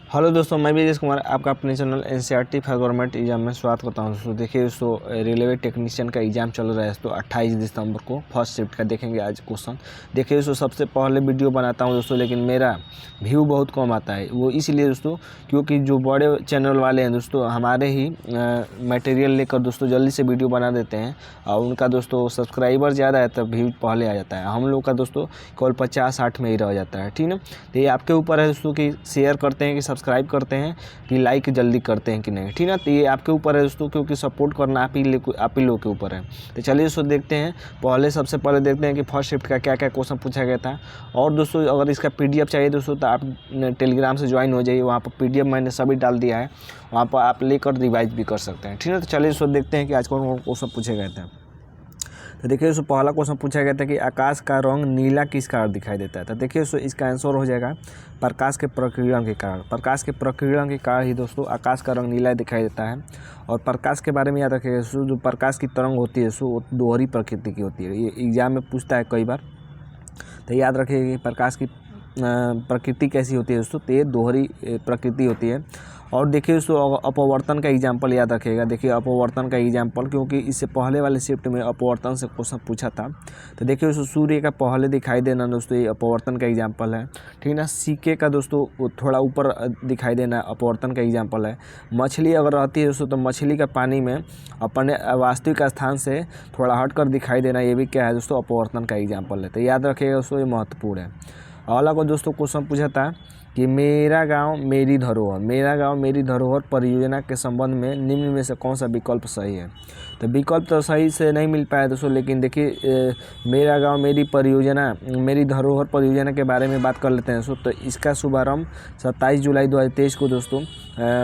Hello दोस्तों, मैं विजेश कुमार आपका अपने channel NCERT for government exam में स्वागत करता हूं। दोस्तों देखिए दोस्तों, रेलवे टेक्नीशियन का एग्जाम चल रहा है दोस्तों 28 दिसंबर को फर्स्ट शिफ्ट का देखेंगे आज क्वेश्चन। देखिए दोस्तों, सबसे पहले वीडियो बनाता हूं दोस्तों, लेकिन मेरा व्यू बहुत कम आता है। वो इसलिए दोस्तों क्योंकि जो बड़े चैनल वाले हैं दोस्तों हमारे ही मटेरियल लेकर दोस्तों जल्दी से वीडियो बना देते हैं और उनका दोस्तों सब्सक्राइबर ज़्यादा है तब व्यू पहले आ जाता है। हम लोग का दोस्तों केवल 50-60 में ही रह जाता है, ठीक ना। तो ये आपके ऊपर है दोस्तों कि शेयर करते हैं कि सब्सक्राइब करते हैं कि लाइक जल्दी करते हैं कि नहीं, ठीक ना। तो ये आपके ऊपर है दोस्तों, क्योंकि सपोर्ट करना आप ही लोग के ऊपर है। तो चलिए दोस्तों देखते हैं, सबसे पहले देखते हैं कि फर्स्ट शिफ्ट का क्या क्या क्वेश्चन पूछा गया था। और दोस्तों अगर इसका पीडीएफ चाहिए दोस्तों तो आप टेलीग्राम से ज्वाइन हो जाइए, वहाँ पर पीडीएफ मैंने सभी डाल दिया है, वहाँ पर आप लेकर रिवाइज भी कर सकते हैं, ठीक है। तो चलिए दोस्तों देखते हैं कि आज कौन कौन क्वेश्चन पूछे गए थे। तो देखिए दोस्तों पहला क्वेश्चन पूछा गया था कि आकाश का रंग नीला किस कारण दिखाई देता है। तो देखिए दोस्तों इसका आंसर हो जाएगा प्रकाश के प्रकीर्णन के कारण। प्रकाश के प्रकीर्णन के कारण ही दोस्तों आकाश का रंग नीला दिखाई देता है। और प्रकाश के बारे में याद रखिएगा दोस्तों, जो प्रकाश की तरंग होती है दोस्तों वो दोहरी प्रकृति की होती है। ये एग्जाम में पूछता है कई बार, तो याद रखिएगा कि प्रकाश की प्रकृति कैसी होती है दोस्तों, तो ये दोहरी प्रकृति होती है। और देखिए दोस्तों अपवर्तन का एग्जाम्पल याद रखिएगा। देखिए अपवर्तन का एग्जाम्पल, क्योंकि इससे पहले वाले शिफ्ट में अपवर्तन से क्वेश्चन पूछा था। तो देखिए दोस्तों सूर्य का पहले दिखाई देना दोस्तों ये अपवर्तन का एग्जाम्पल है, ठीक ना। सिक्के का दोस्तों थोड़ा ऊपर दिखाई देना अपवर्तन का एग्जाम्पल है। मछली अगर रहती है दोस्तों तो मछली का पानी में अपने वास्तविक स्थान से थोड़ा हट कर दिखाई देना, ये भी क्या है दोस्तों अपवर्तन का एग्जाम्पल है। तो याद रखिएगा दोस्तों ये महत्वपूर्ण है। अगला को दोस्तों क्वेश्चन पूछा था कि मेरा गांव मेरी धरोहर, मेरा गांव मेरी धरोहर परियोजना के संबंध में निम्न में से कौन सा विकल्प सही है। तो विकल्प तो सही से नहीं मिल पाया दोस्तों, लेकिन देखिए मेरा गांव मेरी परियोजना, मेरी धरोहर परियोजना के बारे में बात कर लेते हैं दोस्तों। तो इसका शुभारंभ 27 जुलाई 2023 को दोस्तों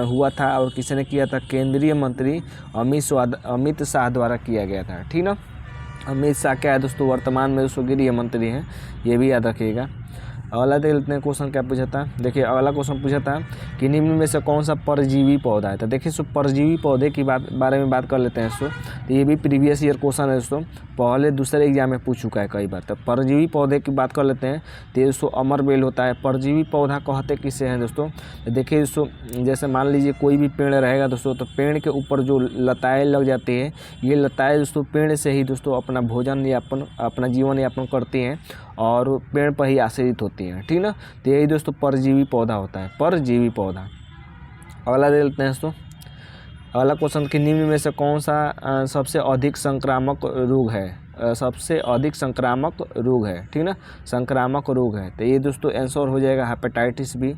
हुआ था और किसने किया था, केंद्रीय मंत्री अमित शाह द्वारा किया गया था, ठीक ना। अमित शाह क्या है दोस्तों, वर्तमान में दोस्तों गृह मंत्री हैं, ये भी याद रखिएगा। अगला देख लेते हैं क्वेश्चन क्या पूछा था। देखिए अगला क्वेश्चन पूछा था कि निम्न में से कौन सा परजीवी पौधा है। तो देखिए दोस्तों परजीवी पौधे की बारे में बात कर लेते हैं दोस्तों। तो ये भी प्रीवियस ईयर क्वेश्चन है दोस्तों, पहले दूसरे एग्जाम में पूछ चुका है कई बार। तो परजीवी पौधे की बात कर लेते हैं। तो ये दोस्तों अमरबेल होता है। परजीवी पौधा कहते किसे हैं दोस्तों, तो देखिए दोस्तों जैसे मान लीजिए कोई भी पेड़ रहेगा दोस्तों, तो पेड़ के ऊपर जो लताएँ लग जाती है, ये लताएँ दोस्तों पेड़ से ही दोस्तों अपना भोजन यापन, अपना जीवन यापन करती हैं और पेड़ पर ही आश्रित होती हैं, ठीक ना। तो यही दोस्तों परजीवी पौधा होता है, परजीवी पौधा। अगला दे लेते हैं दोस्तों। अगला क्वेश्चन कि निम्न में से कौन सा सबसे अधिक संक्रामक रोग है, सबसे अधिक संक्रामक रोग है, ठीक ना, संक्रामक रोग है। तो ये दोस्तों आंसर हो जाएगा हेपेटाइटिस बी।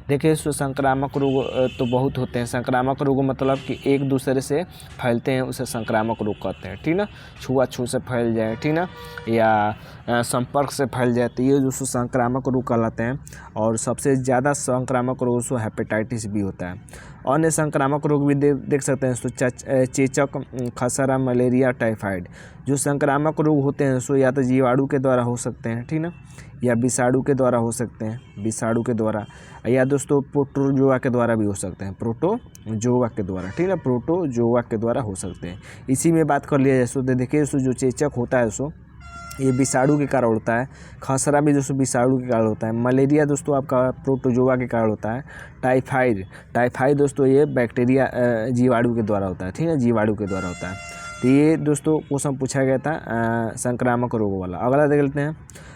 देखिए दोस्तों संक्रामक रोग तो बहुत होते हैं। संक्रामक रोग मतलब कि एक दूसरे से फैलते हैं, उसे संक्रामक रोग कहते हैं, ठीक ना। छुआछूत से फैल जाए, ठीक ना, या संपर्क से फैल जाए, तो ये दोस्तों संक्रामक रोग कहलाते हैं। और सबसे ज़्यादा संक्रामक रोग दोस्तों हेपेटाइटिस बी होता है। अन्य संक्रामक रोग भी देख सकते हैं दोस्तों, चेचक, खसरा, मलेरिया, टाइफाइड। जो संक्रामक रोग होते हैं दोस्तों या तो जीवाणु के द्वारा हो सकते हैं, ठीक ना, या विषाणु के द्वारा हो सकते हैं, विषाणु के द्वारा, या दोस्तों प्रोटोजोआ के द्वारा भी हो सकते हैं, प्रोटोजोआ के द्वारा, ठीक ना, प्रोटोजोआ के द्वारा हो सकते हैं। इसी में बात कर लिया जाए दोस्तों, देखिए दोस्तों जो चेचक होता है दोस्तों ये विषाणु के कारण होता है। खसरा भी दोस्तों विषाणु के कारण होता है। मलेरिया दोस्तों आपका प्रोटोजोआ के कारण होता है। टाइफाइड दोस्तों ये बैक्टीरिया जीवाणु के द्वारा होता है, ठीक है, जीवाणु के द्वारा होता है। तो ये दोस्तों क्वेश्चन पूछा गया था संक्रामक रोगों वाला। अगला देख लेते हैं।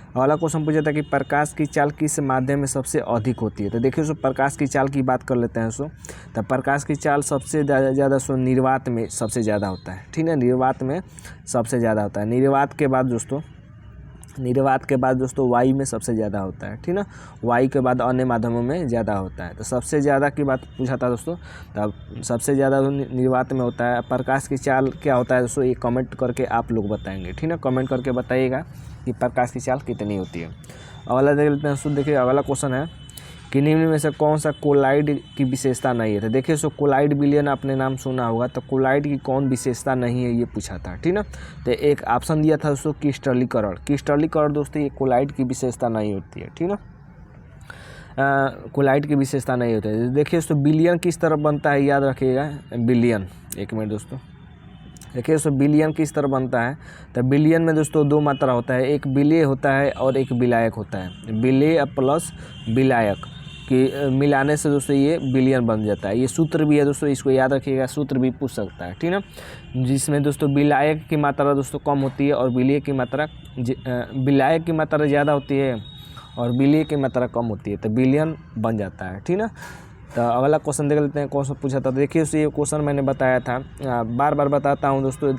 अगला क्वेश्चन पूछा था कि प्रकाश की चाल किस माध्यम में सबसे अधिक होती है। तो देखिए दोस्तों प्रकाश की चाल की बात कर लेते हैं दोस्तों। तो प्रकाश की चाल सबसे ज़्यादा निर्वात में सबसे ज़्यादा होता है, ठीक है, निर्वात में सबसे ज़्यादा होता है। निर्वात के बाद दोस्तों वायु में सबसे ज़्यादा होता है, ठीक ना, वायु के बाद अन्य माध्यमों में ज़्यादा होता है। तो सबसे ज़्यादा की बात पूछा था दोस्तों, तब सबसे ज़्यादा निर्वात में होता है। प्रकाश की चाल क्या होता है दोस्तों, ये कमेंट करके आप लोग बताएंगे, ठीक ना, कमेंट करके बताइएगा कि प्रकाश की चाल कितनी होती है। अगला देख लेते हैं दोस्तों। देखिए अगला क्वेश्चन है कि निम्न में से कौन सा कोलाइड की विशेषता नहीं है। तो देखिए दोस्तों कोलाइड विलयन आपने नाम सुना होगा, तो कोलाइड की कौन विशेषता नहीं है ये पूछा था, ठीक ना। तो एक ऑप्शन दिया था दोस्तों क्रिस्टलीकरण दोस्तों ये कोलाइड की विशेषता नहीं होती है, ठीक ना, कोलाइड की विशेषता नहीं होती है। देखिए दोस्तों बिलियन किस तरह बनता है, याद रखिएगा बिलियन। एक मिनट दोस्तों, देखिए दोस्तों बिलियन किस तरह बनता है। तो बिलियन में दोस्तों दो मात्रा होता है, एक विलेय होता है और एक विलायक होता है, विलेय प्लस विलायक। कि मिलाने से दोस्तों ये बिलियन बन जाता है। ये सूत्र भी है दोस्तों, इसको याद रखिएगा, सूत्र भी पूछ सकता है, ठीक ना। जिसमें दोस्तों विलायक की मात्रा दोस्तों कम होती है और विलय की मात्रा विलायक की मात्रा ज़्यादा होती है और विलय की मात्रा कम होती है, तो बिलियन बन जाता है, ठीक ना। तो अगला क्वेश्चन देख लेते हैं, कौन सा पूछा था। देखिए दोस्तों ये क्वेश्चन मैंने बताया था, बार बार बताता हूँ दोस्तों,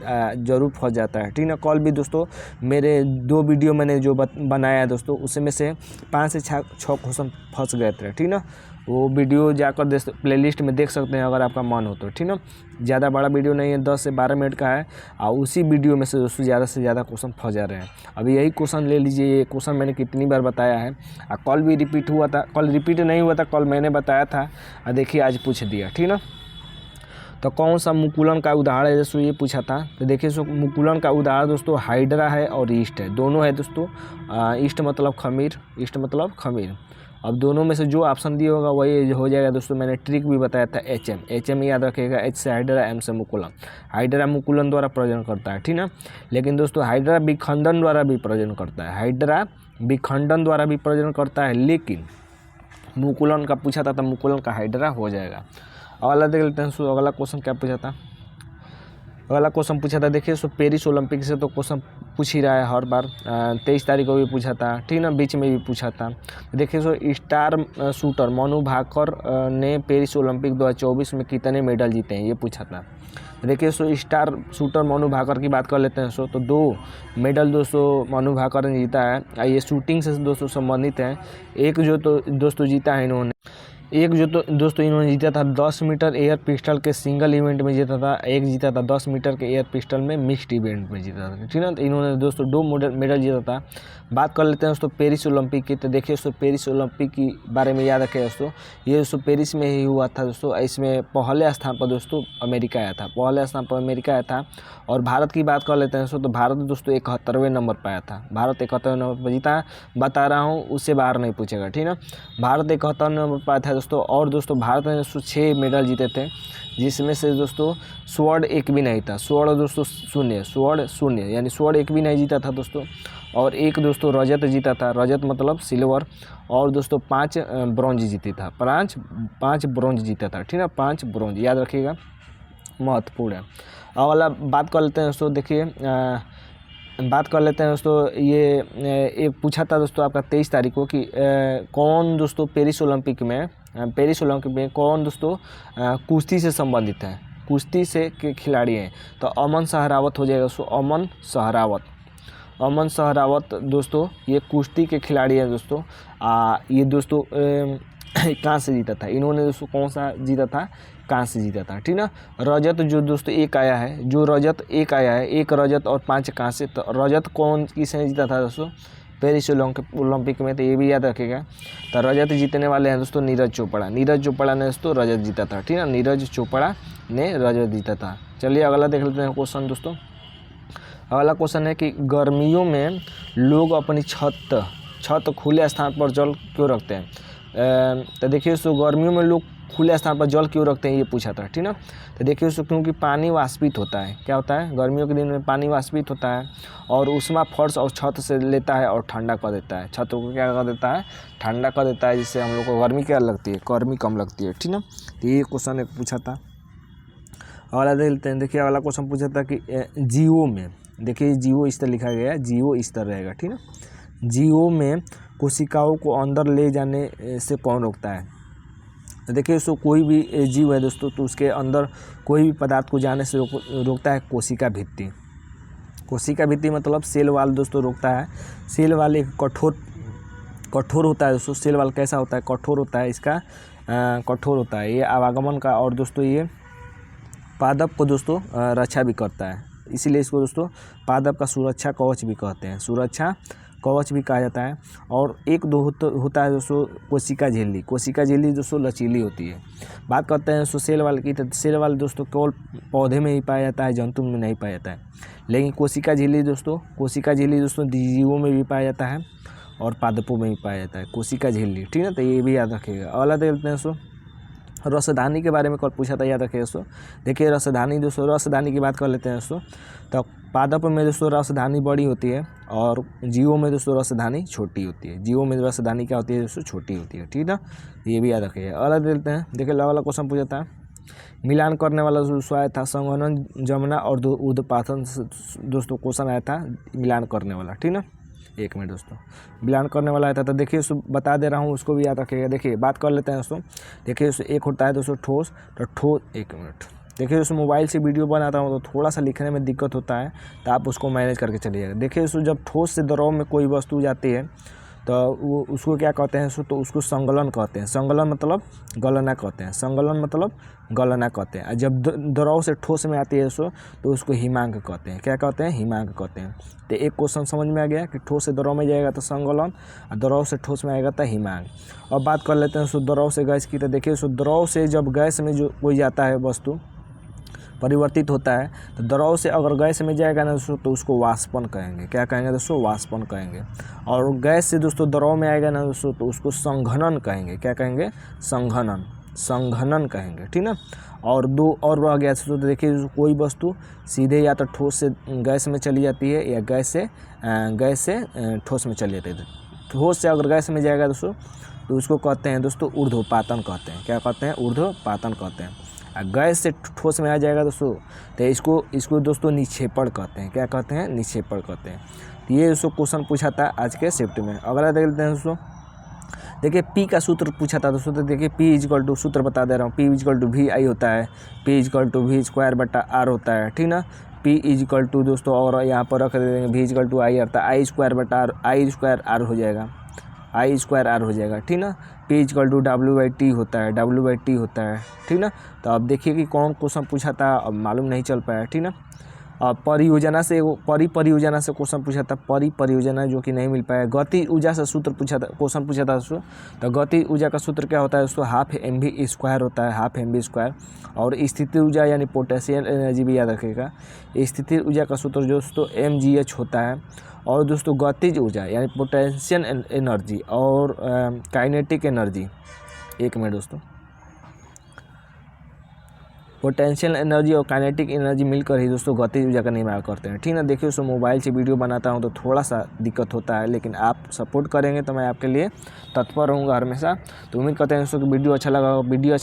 जरूर फंस जाता है, ठीक ना। कल भी दोस्तों मेरे 2 वीडियो मैंने जो बनाया है दोस्तों, उसमें से 5 से 6 क्वेश्चन फंस गए थे, ठीक ना। वो वीडियो जाकर प्लेलिस्ट में देख सकते हैं अगर आपका मन हो तो, ठीक ना। ज़्यादा बड़ा वीडियो नहीं है, 10 से 12 मिनट का है और उसी वीडियो में से दोस्तों ज़्यादा से ज़्यादा क्वेश्चन फंस जा रहे हैं। अभी यही क्वेश्चन ले लीजिए, ये क्वेश्चन मैंने कितनी बार बताया है और कल भी रिपीट हुआ था, कल रिपीट नहीं हुआ था, कल मैंने बताया था और देखिए आज पूछ दिया, ठीक ना। तो कौन सा मुकुलन का उदाहरण है दोस्तों, ये पूछा था। तो देखिए सो मुकुलन का उदाहरण दोस्तों हाइड्रा है और ईस्ट है, दोनों है दोस्तों। ईस्ट मतलब खमीर, ईस्ट मतलब खमीर। अब दोनों में से जो ऑप्शन दिया होगा वही हो जाएगा दोस्तों। मैंने ट्रिक भी बताया था, एच एम याद रखिएगा, एच से हाइड्रा, एम से मुकुलन। हाइड्रा मुकुलन द्वारा प्रजनन करता है, ठीक ना। लेकिन दोस्तों हाइड्रा विखंडन द्वारा भी प्रजनन करता है, हाइड्रा विखंडन द्वारा भी प्रजनन करता है, लेकिन मुकुलन का पूछा था तो मुकुलन का हाइड्रा हो जाएगा। अगला देख लेते हैं, अगला क्वेश्चन क्या पूछा था। अगला क्वेश्चन पूछा था, देखिए सो पेरिस ओलंपिक से तो क्वेश्चन पूछ ही रहा है हर बार। 23 तारीख को भी पूछा था, ठीक ना, बीच में भी पूछा था। देखिए so star shooter Manu Bhaker ने पेरिस ओलंपिक 2024 में कितने मेडल जीते हैं, ये पूछा था। देखिए so star shooter Manu Bhaker की बात कर लेते हैं। 2 मेडल दोस्तों मनु भाकर ने जीता है, ये शूटिंग से दोस्तों संबंधित है। एक जो तो दोस्तों जीता है इन्होंने, एक जो तो दोस्तों इन्होंने जीता था 10 मीटर एयर पिस्टल के सिंगल इवेंट में जीता था, एक जीता था 10 मीटर के एयर पिस्टल में मिक्स्ड इवेंट में जीता था, ठीक ना। तो इन्होंने दोस्तों 2 मेडल जीता था। बात कर लेते हैं दोस्तों पेरिस ओलंपिक की। तो देखिए दोस्तों पेरिस ओलंपिक की बारे में याद रखें दोस्तों, ये दोस्तों पेरिस में ही हुआ था दोस्तों। इसमें पहले स्थान पर दोस्तों अमेरिका आया था, पहले स्थान पर अमेरिका आया था। और भारत की बात कर लेते हैं दोस्तों, तो भारत दोस्तों 71वें नंबर पर आया था, भारत 71वें नंबर पर जीता। बता रहा हूँ उससे बाहर नहीं पूछेगा, ठीक ना। भारत 71 नंबर पर आया था दोस्तों। और दोस्तों भारत ने दोस्तों 6 मेडल जीते थे, जिसमें से दोस्तों स्वर्ण एक भी नहीं था, स्वर्ण दोस्तों शून्य, यानी स्वर्ण एक भी नहीं जीता था दोस्तों। और एक दोस्तों रजत जीता था, रजत मतलब सिल्वर। और दोस्तों 5 ब्रॉन्ज जीती था, 5 ब्रॉन्ज जीता था, ठीक ना, 5 ब्रॉन्ज याद रखिएगा, महत्वपूर्ण है। अगला बात कर लेते हैं दोस्तों, देखिए बात कर लेते हैं दोस्तों, ये पूछा था दोस्तों आपका 23 तारीख को कि कौन दोस्तों पेरिस ओलंपिक में कौन दोस्तों कुश्ती से संबंधित है, कुश्ती से के खिलाड़ी हैं। तो अमन सहरावत हो जाएगा दोस्तों, अमन सहरावत दोस्तों ये कुश्ती के खिलाड़ी हैं दोस्तों। ये दोस्तों कहाँ से जीता था इन्होंने दोस्तों, कौन सा जीता था, कहाँ से जीता था, ठीक ना। रजत जो दोस्तों एक आया है, एक रजत और 5 कांसे। तो रजत कौन किसने जीता था दोस्तों, पेरिस ओलंपिक में, तो ये भी याद रखेगा। तो रजत जीतने वाले हैं दोस्तों नीरज चोपड़ा ने दोस्तों रजत जीता था, ठीक ना, नीरज चोपड़ा ने रजत जीता था। चलिए अगला देख लेते हैं क्वेश्चन दोस्तों। अगला क्वेश्चन है कि गर्मियों में लोग अपनी छत खुले स्थान पर जल क्यों रखते हैं। तो देखिए दोस्तों गर्मियों में लोग खुले स्थान पर जल क्यों रखते हैं, ये पूछा था, ठीक ना। तो देखिए दोस्तों क्योंकि पानी वाष्पित होता है, क्या होता है, गर्मियों के दिन में पानी वाष्पित होता है और ऊष्मा फर्श और छत से लेता है और ठंडा कर देता है, छत को क्या कर देता है, ठंडा कर देता है, जिससे हम लोग को गर्मी क्या लगती है, गर्मी कम लगती है, ठीक ना। तो ये क्वेश्चन एक पूछा था। अगला देख लेते हैं, देखिए अगला क्वेश्चन पूछा था कि जीओ में, देखिए जीओ इस तरह लिखा गया है, जीओ इस तरह रहेगा, ठीक ना। जीओ में कोशिकाओं को अंदर ले जाने से कौन रोकता है। देखिए दोस्तों कोई भी जीव है दोस्तों, तो उसके अंदर कोई भी पदार्थ को जाने से रोकता है कोशिका भित्ति। कोशिका भित्ति मतलब सेल वाल दोस्तों रोकता है। सेल वाल एक कठोर होता है दोस्तों। सेल वाल कैसा होता है, कठोर होता है, इसका कठोर होता है, ये आवागमन का, और दोस्तों ये पादप को दोस्तों रक्षा भी करता है, इसीलिए इसको दोस्तों पादप का सुरक्षा कवच भी कहते हैं, सुरक्षा कवच भी कहा जाता है। और एक दो होता है दोस्तों कोशिका झिल्ली दोस्तों लचीली होती है। बात करते हैं दोस्तों सेल वाल की, तो सेल वाल दोस्तों केवल पौधे में ही पाया जाता है, जंतु में नहीं पाया जाता है। लेकिन कोशिका झिल्ली दोस्तों जीवों में भी पाया जाता है और पादपों में भी पाया जाता है, कोशिका झिल्ली, ठीक है। तो ये भी याद रखिएगा। अगला देखते हैं दोस्तों, राजधानी के बारे में कल पूछा था, याद रखिए दोस्तों। देखिए राजधानी दोस्तों, राजधानी की बात कर लेते हैं दोस्तों। तो पादप में दोस्तों राजधानी बड़ी होती है और जीवों में दोस्तों राजधानी छोटी होती है। जीवों में राजधानी क्या होती है दोस्तों? छोटी होती है, ठीक है, ये भी याद रखिए। अलग देते हैं, देखिए अलग अलग क्वेश्चन पूछा था। मिलान करने वाला दोस्तों आया था संगणन, जमुना और उद्पाथन दोस्तों क्वेश्चन आया था मिलान करने वाला, ठीक ना। एक मिनट दोस्तों, मिलान करने वाला आया था, तो देखिए उसको बता दे रहा हूँ, उसको भी याद रखिएगा। देखिए बात कर लेते हैं दोस्तों। देखिए दोस्तों एक होता है दोस्तों ठोस, तो ठोस, एक मिनट, देखिए दोस्तों मोबाइल से वीडियो बनाता हूँ तो थोड़ा सा लिखने में दिक्कत होता है, तो आप उसको मैनेज करके चलिएगा। देखिए दोस्तों जब ठोस से द्रव में कोई वस्तु जाती है तो वो उसको क्या कहते हैं? तो उसको संगलन कहते हैं। संगलन मतलब गलना कहते हैं। संगलन मतलब गलना कहते हैं। जब द्रव से ठोस में आती है तो उसको हिमांक कहते हैं। क्या कहते हैं? हिमांक कहते हैं। तो एक क्वेश्चन समझ में आ गया कि ठोस से द्रव में जाएगा तो संगलन, और द्रव से ठोस में आएगा तो हिमांक। अब बात कर लेते हैं द्रव से गैस की। तो देखिए द्रव से जब गैस में जो कोई जाता है वस्तु परिवर्तित होता है, तो द्रव से अगर गैस में जाएगा ना दोस्तों तो उसको वाष्पन कहेंगे। क्या कहेंगे दोस्तों? वाष्पन कहेंगे। और गैस से दोस्तों द्रव में आएगा ना दोस्तों तो उसको संघनन कहेंगे। क्या कहेंगे? संघनन, संघनन कहेंगे, ठीक ना। और दो और रह गया दोस्तों, तो देखिए कोई वस्तु सीधे या तो ठोस से गैस में चली जाती है या गैस से ठोस में चली जाती है। ठोस से अगर गैस में जाएगा दोस्तों तो उसको कहते हैं दोस्तों ऊर्ध्वपातन कहते हैं। क्या कहते हैं? ऊर्ध्वपातन कहते हैं। गैस से ठोस में आ जाएगा दोस्तों तो इसको दोस्तों निक्षेपण कहते हैं। क्या कहते हैं? निक्षेपण कहते हैं। तो ये दोस्तों क्वेश्चन पूछा था आज के शिफ्ट में। अगला देख लेते हैं दोस्तों। देखिए पी का सूत्र पूछा था दोस्तों, तो देखिए पी इजकल टू, सूत्र बता दे रहा हूँ, P is equal to V I होता है, P is equal to V square बटा आर होता है, ठीक ना। पी इजकल टू दोस्तों, और यहाँ पर रख देंगे वी इजकल टू आई आता है, आई स्क्वायर बटा आर, आई स्क्वायर आर हो जाएगा, आई स्क्वायर आर हो जाएगा, ठीक ना। P is equal to W by T होता है, डब्ल्यू बाई टी होता है, ठीक ना। तो अब देखिए कि कौन क्वेश्चन पूछा था, अब मालूम नहीं चल पाया, ठीक ना। परियोजना से परियोजना से क्वेश्चन पूछा था, परियोजना जो कि नहीं मिल पाया। गति ऊर्जा से सूत्र पूछा था, क्वेश्चन पूछा था दोस्तों। तो गति ऊर्जा का सूत्र क्या होता है दोस्तों? हाफ एम वी स्क्वायर होता है, हाफ एम वी स्क्वायर। और स्थिति ऊर्जा यानी पोटेंशियल एनर्जी भी याद रखिएगा। स्थिति ऊर्जा का सूत्र दोस्तों एम जी एच होता है। और दोस्तों गतिज ऊर्जा यानी पोटेंशियल एनर्जी और काइनेटिक एनर्जी, एक मिनट दोस्तों, पोटेंशियल एनर्जी और काइनेटिक एनर्जी मिलकर ही दोस्तों गतिज ऊर्जा का निर्माण करते हैं, ठीक ना। देखिए दोस्तों मोबाइल से वीडियो बनाता हूं तो थोड़ा सा दिक्कत होता है, लेकिन आप सपोर्ट करेंगे तो मैं आपके लिए तत्पर रहूँगा हमेशा। तो उम्मीद करते हैं दोस्तों कि वीडियो अच्छा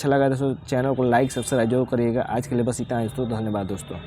लगा दोस्तों, चैनल को लाइक सब्सक्राइब जरूर करिएगा। आज के लिए बस इतना है दोस्तों, धन्यवाद दोस्तों।